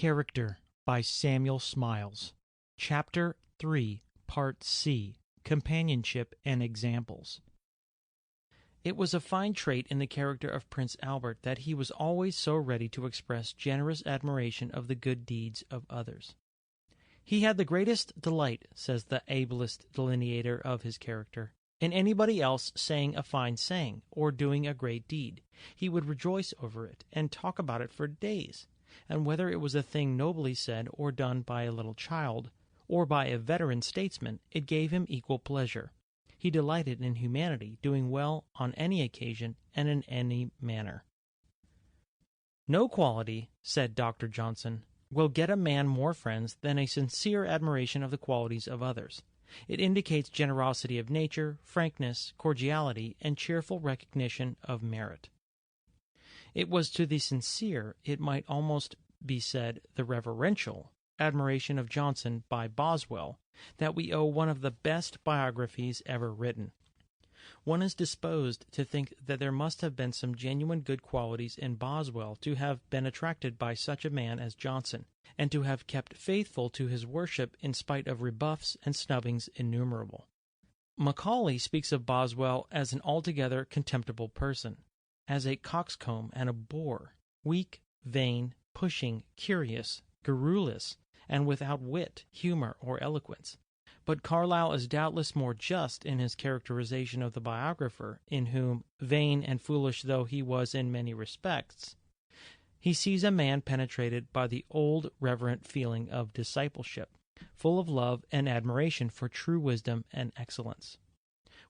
Character by Samuel Smiles. Chapter 3, Part C, Companionship and Examples. It was a fine trait in the character of Prince Albert that he was always so ready to express generous admiration of the good deeds of others. He had the greatest delight, says the ablest delineator of his character, in anybody else saying a fine saying or doing a great deed. He would rejoice over it and talk about it for days, and whether it was a thing nobly said or done by a little child, or by a veteran statesman, it gave him equal pleasure. He delighted in humanity, doing well on any occasion and in any manner. "No quality," said Dr. Johnson, "will get a man more friends than a sincere admiration of the qualities of others. It indicates generosity of nature, frankness, cordiality, and cheerful recognition of merit." It was to the sincere, it might almost be said the reverential, admiration of Johnson by Boswell that we owe one of the best biographies ever written. One is disposed to think that there must have been some genuine good qualities in Boswell to have been attracted by such a man as Johnson, and to have kept faithful to his worship in spite of rebuffs and snubbings innumerable. Macaulay speaks of Boswell as an altogether contemptible person, as a coxcomb and a bore, weak, vain, pushing, curious, garrulous, and without wit, humor, or eloquence. But Carlyle is doubtless more just in his characterization of the biographer, in whom, vain and foolish though he was in many respects, he sees a man penetrated by the old reverent feeling of discipleship, full of love and admiration for true wisdom and excellence.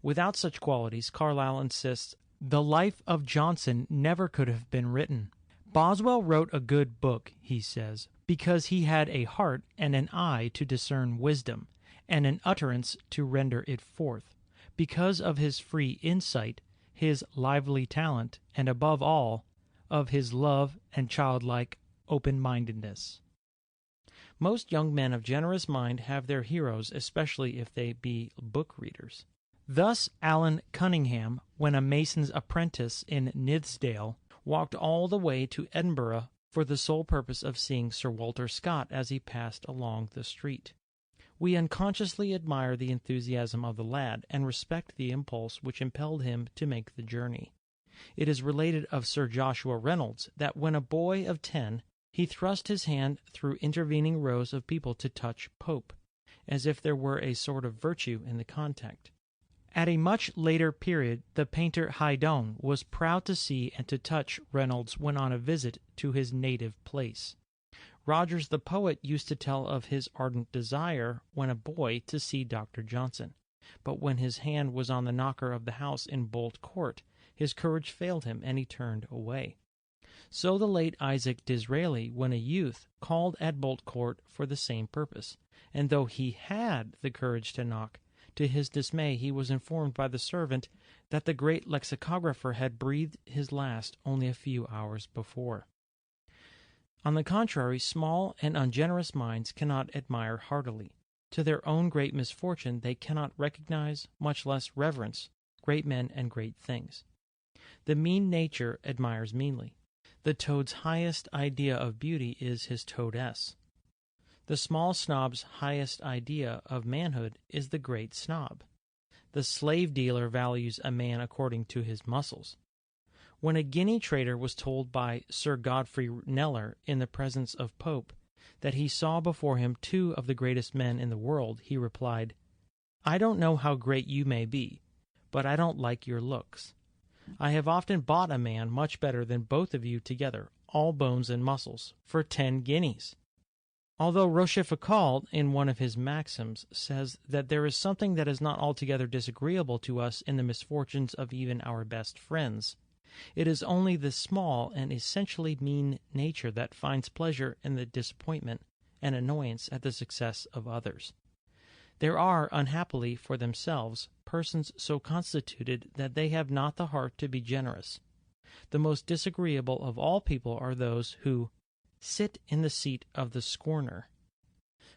Without such qualities, Carlyle insists, the life of Johnson never could have been written. Boswell wrote a good book, he says, because he had a heart and an eye to discern wisdom, and an utterance to render it forth, because of his free insight, his lively talent, and above all, of his love and childlike open-mindedness. Most young men of generous mind have their heroes, especially if they be book readers. Thus Allan Cunningham, when a mason's apprentice in Nithsdale, walked all the way to Edinburgh for the sole purpose of seeing Sir Walter Scott as he passed along the street. We unconsciously admire the enthusiasm of the lad, and respect the impulse which impelled him to make the journey. It is related of Sir Joshua Reynolds that when a boy of 10, he thrust his hand through intervening rows of people to touch Pope, as if there were a sort of virtue in the contact. At a much later period, the painter Haydon was proud to see and to touch Reynolds when on a visit to his native place. Rogers the poet used to tell of his ardent desire, when a boy, to see Dr. Johnson. But when his hand was on the knocker of the house in Bolt Court, his courage failed him, and he turned away. So the late Isaac Disraeli, when a youth, called at Bolt Court for the same purpose, and though he had the courage to knock, to his dismay he was informed by the servant that the great lexicographer had breathed his last only a few hours before. On the contrary, small and ungenerous minds cannot admire heartily. To their own great misfortune they cannot recognize, much less reverence, great men and great things. The mean nature admires meanly. The toad's highest idea of beauty is his toadess. The small snob's highest idea of manhood is the great snob. The slave dealer values a man according to his muscles. When a guinea trader was told by Sir Godfrey Kneller in the presence of Pope that he saw before him two of the greatest men in the world, he replied, "I don't know how great you may be, but I don't like your looks. I have often bought a man much better than both of you together, all bones and muscles, for 10 guineas. Although Rochefoucauld, in one of his maxims, says that there is something that is not altogether disagreeable to us in the misfortunes of even our best friends, it is only the small and essentially mean nature that finds pleasure in the disappointment and annoyance at the success of others. There are, unhappily for themselves, persons so constituted that they have not the heart to be generous. The most disagreeable of all people are those who sit in the seat of the scorner.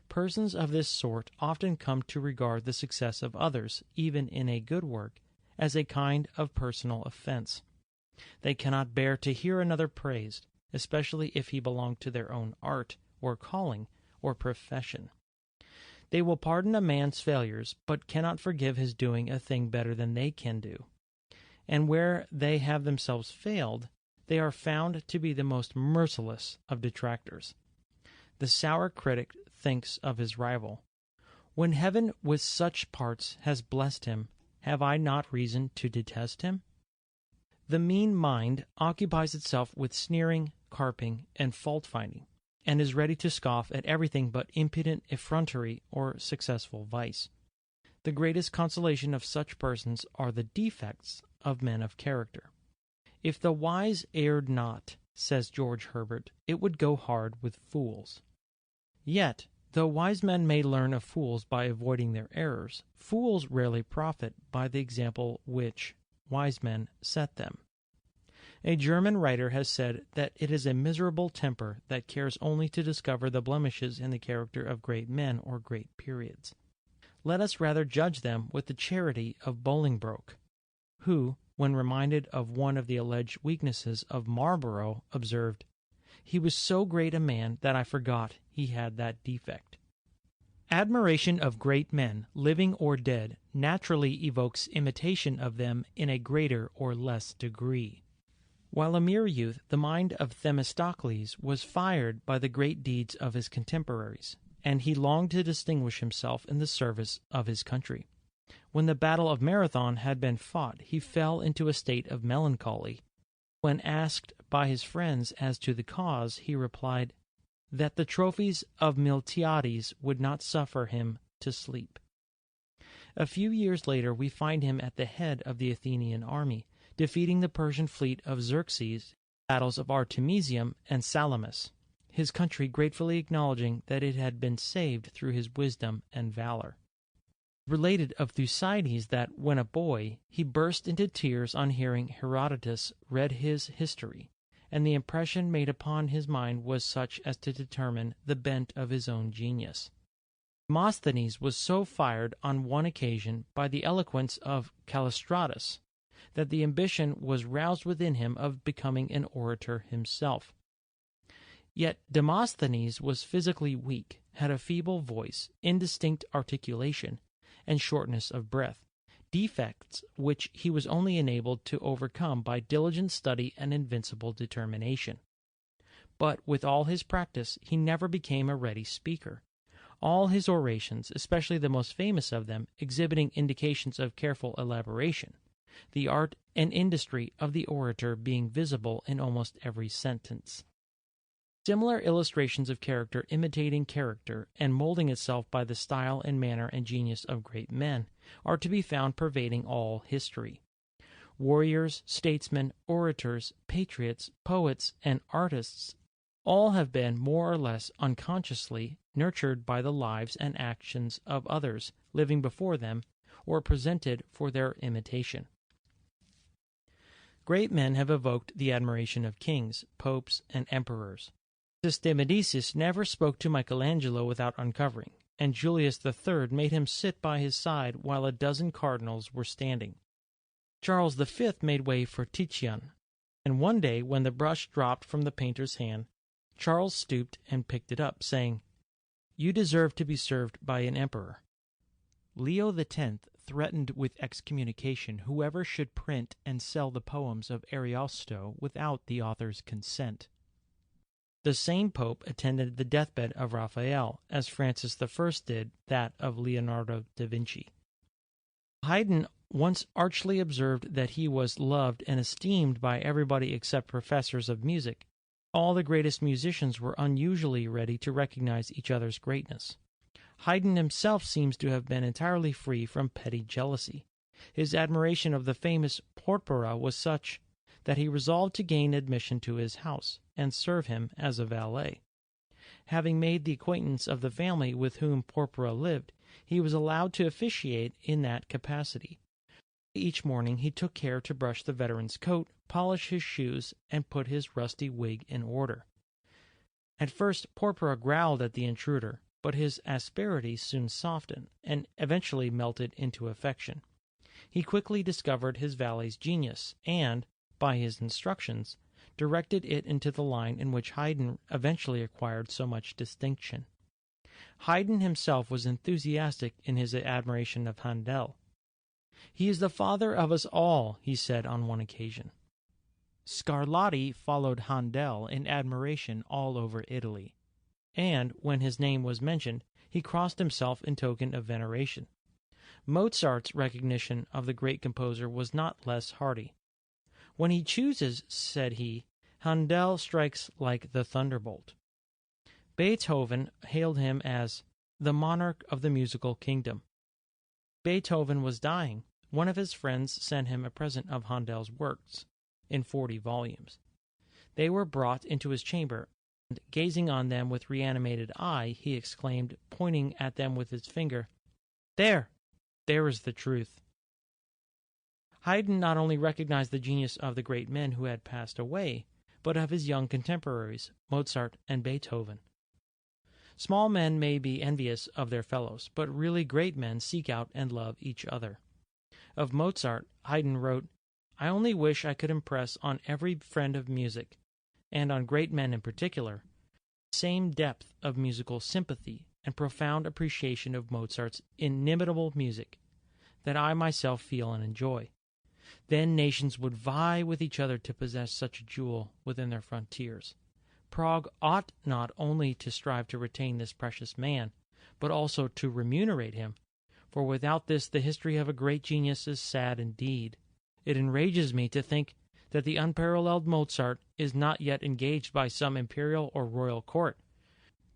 Persons of this sort often come to regard the success of others, even in a good work, as a kind of personal offense. They cannot bear to hear another praised, especially if he belong to their own art or calling or profession. They will pardon a man's failures, but cannot forgive his doing a thing better than they can do. And where they have themselves failed, they are found to be the most merciless of detractors. The sour critic thinks of his rival, "When heaven with such parts has blessed him, have I not reason to detest him?" The mean mind occupies itself with sneering, carping, and fault-finding, and is ready to scoff at everything but impudent effrontery or successful vice. The greatest consolation of such persons are the defects of men of character. "If the wise erred not," says George Herbert, "it would go hard with fools." Yet, though wise men may learn of fools by avoiding their errors, fools rarely profit by the example which wise men set them. A German writer has said that it is a miserable temper that cares only to discover the blemishes in the character of great men or great periods. Let us rather judge them with the charity of Bolingbroke, who, when reminded of one of the alleged weaknesses of Marlborough, observed, "He was so great a man that I forgot he had that defect." Admiration of great men, living or dead, naturally evokes imitation of them in a greater or less degree. While a mere youth, the mind of Themistocles was fired by the great deeds of his contemporaries, and he longed to distinguish himself in the service of his country. When the battle of Marathon had been fought, he fell into a state of melancholy. When asked by his friends as to the cause, he replied that the trophies of Miltiades would not suffer him to sleep. A few years later we find him at the head of the Athenian army, defeating the Persian fleet of Xerxes in the battles of Artemisium and Salamis, his country gratefully acknowledging that it had been saved through his wisdom and valor. Related of Thucydides that, when a boy, he burst into tears on hearing Herodotus read his history, and the impression made upon his mind was such as to determine the bent of his own genius. Demosthenes was so fired on one occasion by the eloquence of Callistratus that the ambition was roused within him of becoming an orator himself. Yet Demosthenes was physically weak, had a feeble voice, indistinct articulation, and shortness of breath, defects which he was only enabled to overcome by diligent study and invincible determination. But with all his practice, he never became a ready speaker. All his orations, especially the most famous of them, exhibiting indications of careful elaboration, the art and industry of the orator being visible in almost every sentence. Similar illustrations of character imitating character and molding itself by the style and manner and genius of great men are to be found pervading all history. Warriors, statesmen, orators, patriots, poets, and artists all have been more or less unconsciously nurtured by the lives and actions of others living before them or presented for their imitation. Great men have evoked the admiration of kings, popes, and emperors. Systematicis never spoke to Michelangelo without uncovering, and Julius III made him sit by his side while a dozen cardinals were standing. Charles V made way for Titian, and one day when the brush dropped from the painter's hand, Charles stooped and picked it up, saying, "You deserve to be served by an emperor." Leo X threatened with excommunication whoever should print and sell the poems of Ariosto without the author's consent. The same pope attended the deathbed of Raphael, as Francis I did that of Leonardo da Vinci. Haydn once archly observed that he was loved and esteemed by everybody except professors of music. All the greatest musicians were unusually ready to recognize each other's greatness. Haydn himself seems to have been entirely free from petty jealousy. His admiration of the famous Porpora was such that he resolved to gain admission to his house and serve him as a valet. Having made the acquaintance of the family with whom Porpora lived, he was allowed to officiate in that capacity. Each morning he took care to brush the veteran's coat, polish his shoes, and put his rusty wig in order. At first Porpora growled at the intruder, but his asperity soon softened, and eventually melted into affection. He quickly discovered his valet's genius, and, by his instructions, directed it into the line in which Haydn eventually acquired so much distinction. Haydn himself was enthusiastic in his admiration of Handel. "He is the father of us all," he said on one occasion. Scarlatti followed Handel in admiration all over Italy, and, when his name was mentioned, he crossed himself in token of veneration. Mozart's recognition of the great composer was not less hearty. "When he chooses," said he, "Handel strikes like the thunderbolt." Beethoven hailed him as the monarch of the musical kingdom. Beethoven was dying. One of his friends sent him a present of Handel's works, in 40 volumes. They were brought into his chamber, and, gazing on them with reanimated eye, he exclaimed, pointing at them with his finger, "There! There is the truth." Haydn not only recognized the genius of the great men who had passed away, but of his young contemporaries, Mozart and Beethoven. Small men may be envious of their fellows, but really great men seek out and love each other. Of Mozart, Haydn wrote, "I only wish I could impress on every friend of music, and on great men in particular, the same depth of musical sympathy and profound appreciation of Mozart's inimitable music that I myself feel and enjoy. Then nations would vie with each other to possess such a jewel within their frontiers. Prague ought not only to strive to retain this precious man, but also to remunerate him, for without this the history of a great genius is sad indeed. It enrages me to think that the unparalleled Mozart is not yet engaged by some imperial or royal court.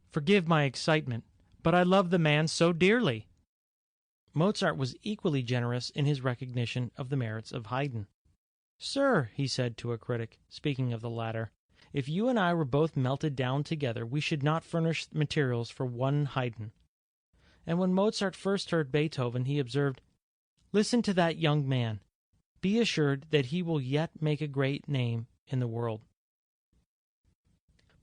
Forgive my excitement, but I love the man so dearly." Mozart was equally generous in his recognition of the merits of Haydn. "Sir," he said to a critic, speaking of the latter, "if you and I were both melted down together, we should not furnish materials for one Haydn." And when Mozart first heard Beethoven, he observed, "Listen to that young man. Be assured that he will yet make a great name in the world."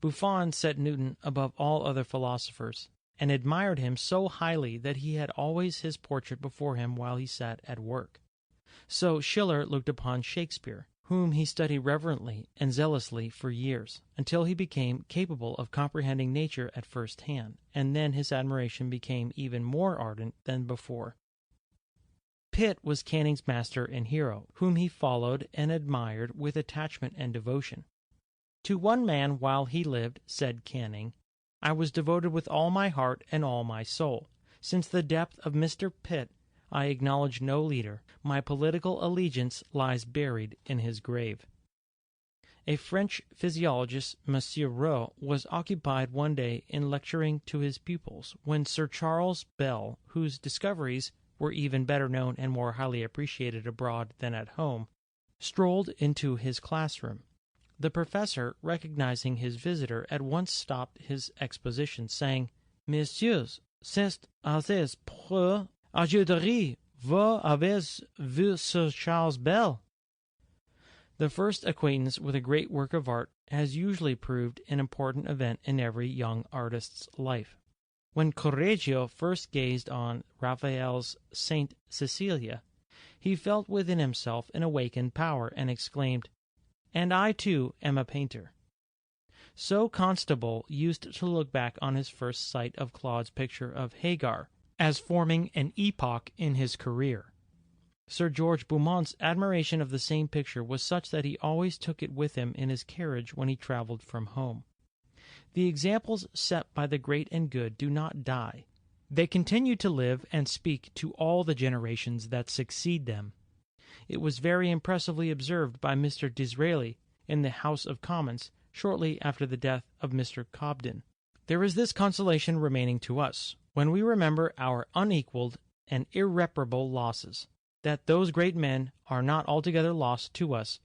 Buffon set Newton above all other philosophers, and admired him so highly that he had always his portrait before him while he sat at work. So Schiller looked upon Shakespeare, whom he studied reverently and zealously for years, until he became capable of comprehending nature at first hand, and then his admiration became even more ardent than before. Pitt was Canning's master and hero, whom he followed and admired with attachment and devotion. "To one man while he lived," said Canning, "I was devoted with all my heart and all my soul. Since the death of Mr. Pitt, I acknowledge no leader. My political allegiance lies buried in his grave." A French physiologist, Monsieur Roux, was occupied one day in lecturing to his pupils, when Sir Charles Bell, whose discoveries were even better known and more highly appreciated abroad than at home, strolled into his classroom. The professor, recognizing his visitor, at once stopped his exposition, saying, "Messieurs, c'est assez pour aujourd'hui. Vous avez vu Sir Charles Bell?" The first acquaintance with a great work of art has usually proved an important event in every young artist's life. When Correggio first gazed on Raphael's Saint Cecilia, he felt within himself an awakened power, and exclaimed, "And I too am a painter." So Constable used to look back on his first sight of Claude's picture of Hagar as forming an epoch in his career. Sir George Beaumont's admiration of the same picture was such that he always took it with him in his carriage when he traveled from home. The examples set by the great and good do not die. They continue to live and speak to all the generations that succeed them. It was very impressively observed by Mr. Disraeli in the House of Commons shortly after the death of Mr. Cobden. There is this consolation remaining to us, when we remember our unequaled and irreparable losses, that those great men are not altogether lost to us,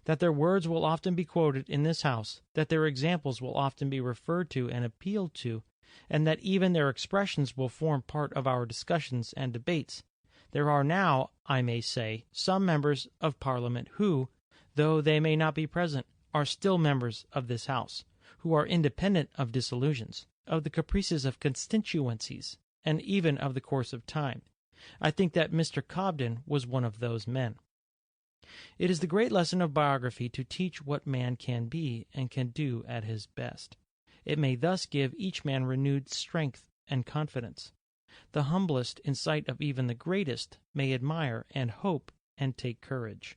that their words will often be quoted in this House, that their examples will often be referred to and appealed to, and that even their expressions will form part of our discussions and debates. There are now, I may say, some members of Parliament who, though they may not be present, are still members of this House, who are independent of disillusions, of the caprices of constituencies, and even of the course of time. I think that Mr. Cobden was one of those men. It is the great lesson of biography to teach what man can be and can do at his best. It may thus give each man renewed strength and confidence. The humblest, in sight of even the greatest, may admire and hope and take courage.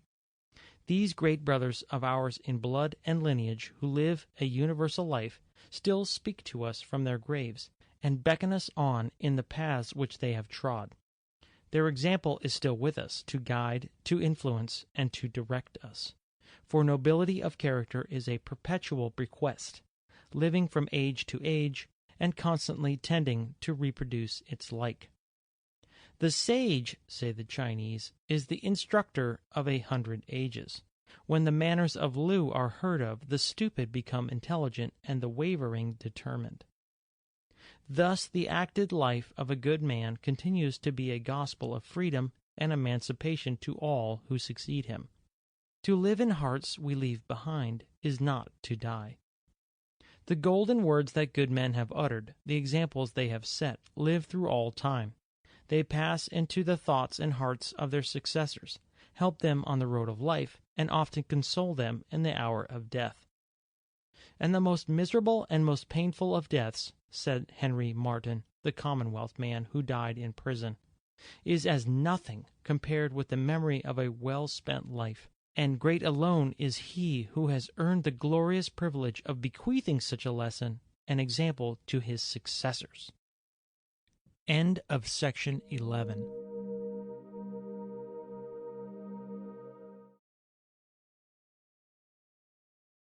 These great brothers of ours in blood and lineage, who live a universal life, still speak to us from their graves, and beckon us on in the paths which they have trod. Their example is still with us, to guide, to influence, and to direct us. For nobility of character is a perpetual bequest, living from age to age, and constantly tending to reproduce its like. The sage, say the Chinese, is the instructor of 100 ages. When the manners of Lu are heard of, the stupid become intelligent and the wavering determined. Thus the acted life of a good man continues to be a gospel of freedom and emancipation to all who succeed him. To live in hearts we leave behind is not to die. The golden words that good men have uttered, the examples they have set, live through all time. They pass into the thoughts and hearts of their successors, help them on the road of life, and often console them in the hour of death. And the most miserable and most painful of deaths, said Henry Martin, the Commonwealth man who died in prison, is as nothing compared with the memory of a well-spent life. And great alone is he who has earned the glorious privilege of bequeathing such a lesson and example to his successors. End of section 11.